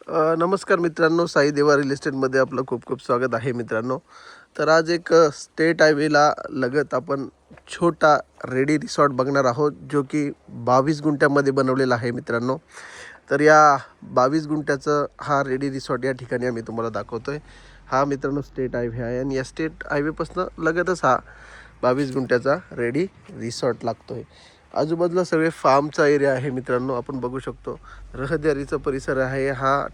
नमस्कार मित्रांनो, साई देवा रिअल इस्टेटमध्ये आपलं खूप खूप स्वागत आहे मित्रांनो. तर आज एक स्टेट हायवेला लगत आपण छोटा रेडी रिसॉर्ट बघणार आहोत, जो की 22 गुंठ्यामध्ये बनवलेला आहे मित्रांनो. तर या 22 गुंठ्याचं हा रेडी रिसॉर्ट या ठिकाणी आम्ही तुम्हाला दाखवतोय. हा मित्रांनो स्टेट हायवे आहे आणि या स्टेट हायवेपासून लगतच हा 22 गुंठ्याचा रेडी रिसॉर्ट लागतोय. आजूबाजूला सगळे फार्मचा एरिया आहे मित्रांनो, आपण बघू शकतो. रहदारीचा परिसर आहे हा,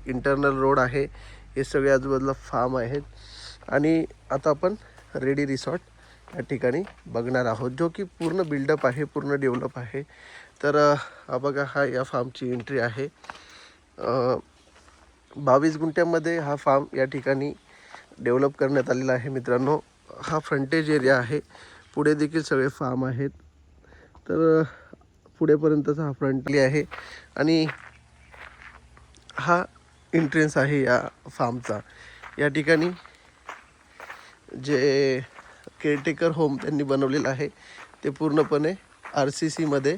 इंटरनल रोड आहे, हे सगळे आजूबाजूला फार्म आहेत. आणि आता आपण रेडी रिसॉर्ट या ठिकाणी बघणार आहोत, जो की पूर्ण बिल्डअप आहे, पूर्ण डेव्हलप आहे. तर हा बघा, हा या फार्मची एंट्री आहे. 22 गुंठ्यामध्ये हा फार्म या ठिकाणी डेव्हलप करण्यात आलेला आहे मित्रांनो. हा फ्रंटेज एरिया आहे, पुढे देखील सगळे फार्म आहेत. तर पुढेपर्यंतचा हा फ्रंटली आहे आणि हा एंट्रन्स आहे या फार्मचा. या ठिकाणी जे केअरटेकर होम त्यांनी बनवलेलं आहे ते पूर्णपणे RCCमध्ये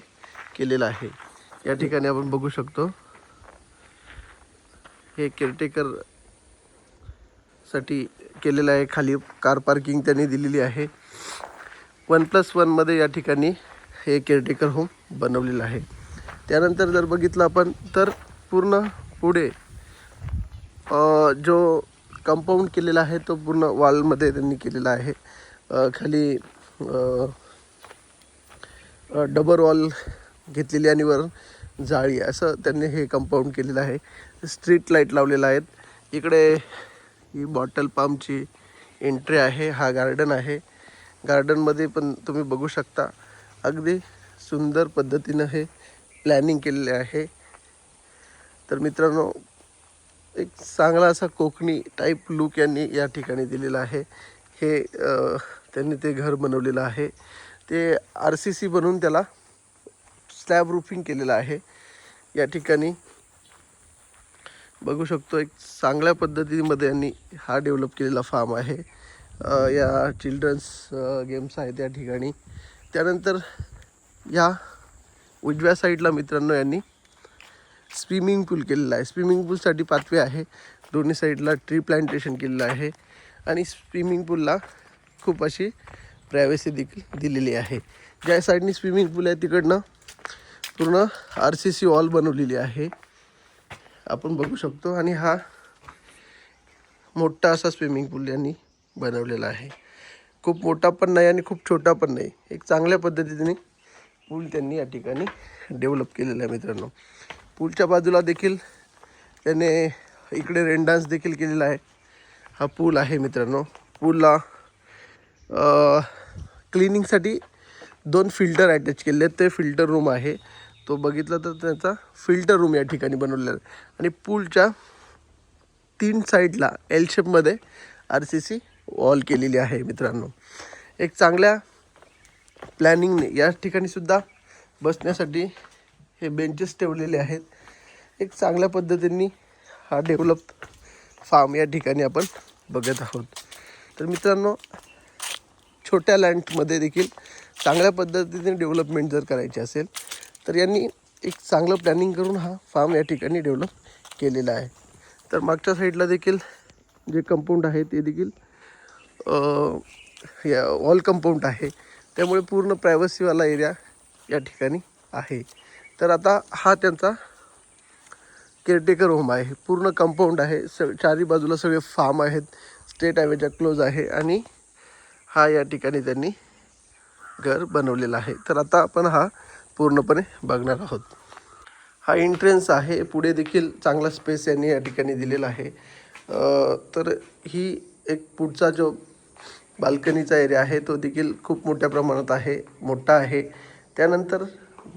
केलेलं आहे. या ठिकाणी आपण बघू शकतो, हे केअरटेकर साठी केलेलं आहे. खाली कार पार्किंग त्यांनी दिलेली आहे. 1+1 मध्ये या ठिकाणी हे केअरटेकर होम बनवलेलं आहे. त्यानंतर जर बघितलं आपण तर पूर्ण पुढे जो कंपाऊंड केलेला आहे तो पूर्ण वॉलमध्ये त्यांनी केलेला आहे. खाली डबल वॉल घेतलेली आणि वर जाळी, असं त्यांनी हे कंपाऊंड केलेलं आहे. स्ट्रीट लाईट लावलेला आहेत. इकडे ही बॉटल पामची एंट्री आहे. हा गार्डन आहे. गार्डनमध्ये पण तुम्ही बघू शकता, अगदी सुंदर पद्धतीनं हे प्लॅनिंग केलेले आहे. तर मित्रांनो, एक चांगला असा कोकणी टाईप लुक यांनी या ठिकाणी दिलेला आहे. हे त्यांनी ते घर बनवलेलं आहे. ते RCC बनवून त्याला स्लॅब रूफिंग केलेलं आहे. या ठिकाणी बघू शकतो, एक चांगल्या पद्धतीमध्ये यांनी हा डेव्हलप केलेला फार्म आहे. या चिल्ड्रन्स गेम्स आहेत या ठिकाणी. त्यानंतर या उजव्या साईडला मित्रांनो यांनी स्विमिंग पूल केलेला आहे. स्विमिंग पूलसाठी पाथवे आहे. दोन्ही साईडला ट्री प्लांटेशन केलेलं आहे आणि स्विमिंग पूलला खूप अशी प्रायव्हसी देखील दिलेली आहे. ज्या साईडनी स्विमिंग पूल आहे तिकडनं पूर्ण RCC वॉल बनवलेली आहे, आपण बघू शकतो. आणि हा मोठा असा स्विमिंग पूल यांनी बनवलेला आहे. खूप मोठा पण नाही आणि खूप छोटा पण नाही, एक चांगल्या पद्धतीने पूल त्यांनी या ठिकाणी डेव्हलप केलेला आहे मित्रांनो. पूलच्या बाजूला देखील त्याने इकडे रेन डान्स देखील केलेला आहे. हा पूल आहे मित्रांनो. पूलला क्लिनिंगसाठी 2 फिल्टर अटॅच केले आहेत. ते फिल्टर रूम आहे. तो बघितला तर त्याचा फिल्टर रूम या ठिकाणी बनवलेला आहे. आणि पूलच्या 3 साईडला L शेपमध्ये RCC वॉल केलेली आहे मित्रांनो. एक चांगल्या प्लॅनिंगने या ठिकाणी सुद्धा बसण्यासाठी हे बेंचेस ठेवलेले आहेत. एक चांगल्या पद्धतीने हा डेव्हलप फार्म या ठिकाणी आपण बघत आहोत. तर मित्रांनो, छोट्या लँडमध्ये देखील चांगल्या पद्धतीने डेव्हलपमेंट जर करायची असेल तर यांनी एक चांगलं प्लॅनिंग करून हा फार्म या ठिकाणी डेव्हलप केलेला आहे. तर मागच्या साईडला देखील जे कंपाऊंड आहे ते देखील वॉल कंपाऊंड आहे, त्यामुळे पूर्ण प्रायव्हसीवाला एरिया या ठिकाणी आहे. तर आता हा त्यांचा केअरटेकर होम आहे. पूर्ण कंपाऊंड आहे, चारी बाजूला सगळे फार्म आहेत, स्टेट हायवेच्या क्लोज आहे आणि हा या ठिकाणी त्यांनी घर बनवलेलं आहे. तर आता आपण हा पूर्णपणे बघणार आहोत. हा एंट्रन्स आहे. पुढे देखील चांगला स्पेस यांनी या ठिकाणी दिलेला आहे. तर ही एक पुढचा जो बाल्कनीचा एरिया आहे तो देखील खूप मोठ्या प्रमाणात आहे, मोठा आहे. त्यानंतर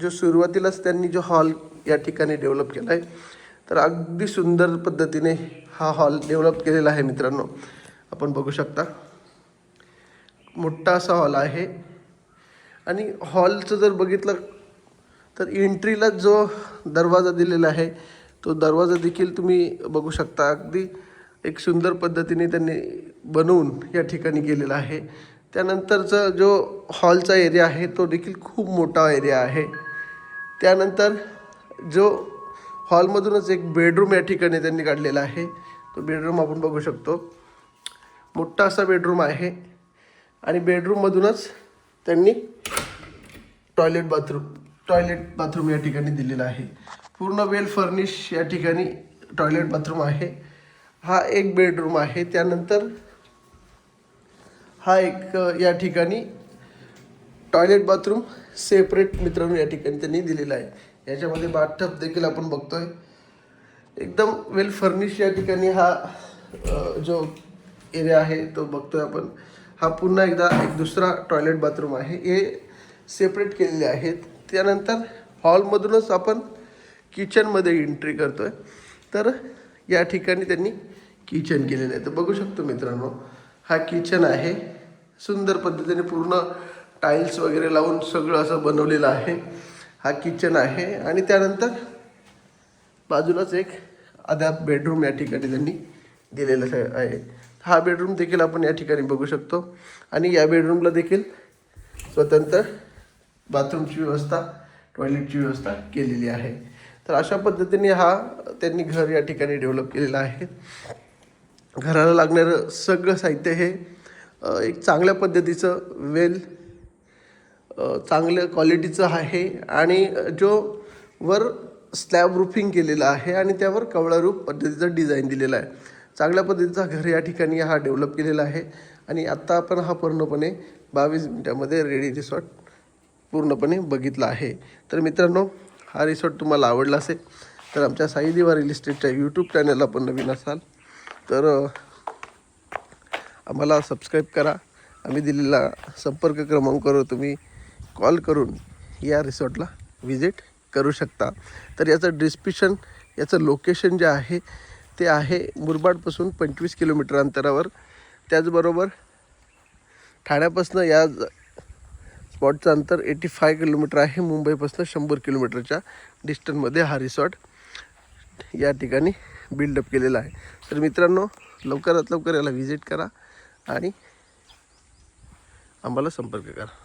जो सुरुवातीलाच त्यांनी जो हॉल या ठिकाणी डेव्हलप केला आहे, तर अगदी सुंदर पद्धतीने हा हॉल डेव्हलप केलेला आहे मित्रांनो. आपण बघू शकता, मोठा असा हॉल आहे. आणि हॉलचं जर बघितलं तर एंट्रीला जो दरवाजा दिलेला आहे तो दरवाजा देखील तुम्ही बघू शकता. अगदी एक सुंदर पद्धतीने त्यांनी बनवून या ठिकाणी केलेला आहे. त्यानंतरचा जो हॉलचा एरिया आहे तो देखील खूप मोठा एरिया आहे. त्यानंतर जो हॉलमधूनच एक बेडरूम या ठिकाणी त्यांनी काढलेला आहे. तो बेडरूम आपण बघू शकतो. मोठा असा बेडरूम आहे आणि बेडरूममधूनच त्यांनी टॉयलेट बाथरूम या ठिकाणी दिलेला आहे. पूर्ण वेल फर्निश या ठिकाणी टॉयलेट बाथरूम आहे. हा एक बेडरूम आहे. त्यानंतर हा एक या ठिकाणी टॉयलेट बाथरूम सेपरेट मित्रांनो या ठिकाणी त्यांनी दिलेला आहे. याच्यामध्ये बाथटब देखील आपण बघतोय. एकदम वेल फर्निश या ठिकाणी हा जो एरिया आहे तो बघतोय आपण. हा पुन्हा एकदा एक दुसरा टॉयलेट बाथरूम आहे. हे सेपरेट केलेले आहेत. त्यानंतर हॉलमधूनच आपण किचनमध्ये एंट्री करतोय. तर या ठिकाणी त्यांनी किचन केलेलं आहे. तर बघू शकतो मित्रांनो, हा किचन आहे. सुंदर पद्धतीने पूर्ण टाईल्स वगैरे लावून सगळं असं बनवलेलं आहे. हा किचन आहे आणि त्यानंतर बाजूलाच एक अद्याप बेडरूम या ठिकाणी त्यांनी दिलेलं आहे. हा बेडरूम देखील आपण या ठिकाणी बघू शकतो आणि या बेडरूमला देखील स्वतंत्र बाथरूमची व्यवस्था, टॉयलेटची व्यवस्था केलेली आहे. तर अशा पद्धतीने हा त्यांनी घर या ठिकाणी डेव्हलप केलेलं आहे. घराला लागणारं सगळं साहित्य हे एक चांगल्या पद्धतीचं चांगल्या क्वालिटीचं आहे आणि जो वर स्लॅब रूफिंग केलेलं आहे आणि त्यावर कवळारूप पद्धतीचं डिझाईन दिलेलं आहे. चांगल्या पद्धतीचा घर या ठिकाणी हा डेव्हलप केलेला आहे आणि आत्ता आपण हा पूर्णपणे 22 मिनिटामध्ये रेडी रिसॉर्ट पूर्णपणे बघितला आहे. तर मित्रांनो, हा रिसॉर्ट तुम्हाला आवडला असेल तर आमच्या साई दिवा रिअल इस्टेटच्या यूट्यूब चॅनलला पण नवीन असाल तर आम्हाला सबस्क्राईब करा. आम्ही दिलेला संपर्क क्रमांकावर तुम्ही कॉल करून या रिसॉर्टला विजिट करू शकता. तर याचं डिस्क्रिप्शन, याचं लोकेशन जे आहे ते आहे मुरबाडपासून 25 किलोमीटर अंतरावर. त्याचबरोबर ठाण्यापासून या स्पॉटचं अंतर 85 किलोमीटर आहे. मुंबईपासून 100 किलोमीटरच्या डिस्टन्समध्ये हा रिसॉर्ट या ठिकाणी बिल्डअप केलेला आहे. तर मित्रांनो, लवकरात लवकर याला विजिट करा आणि आम्हाला संपर्क करा.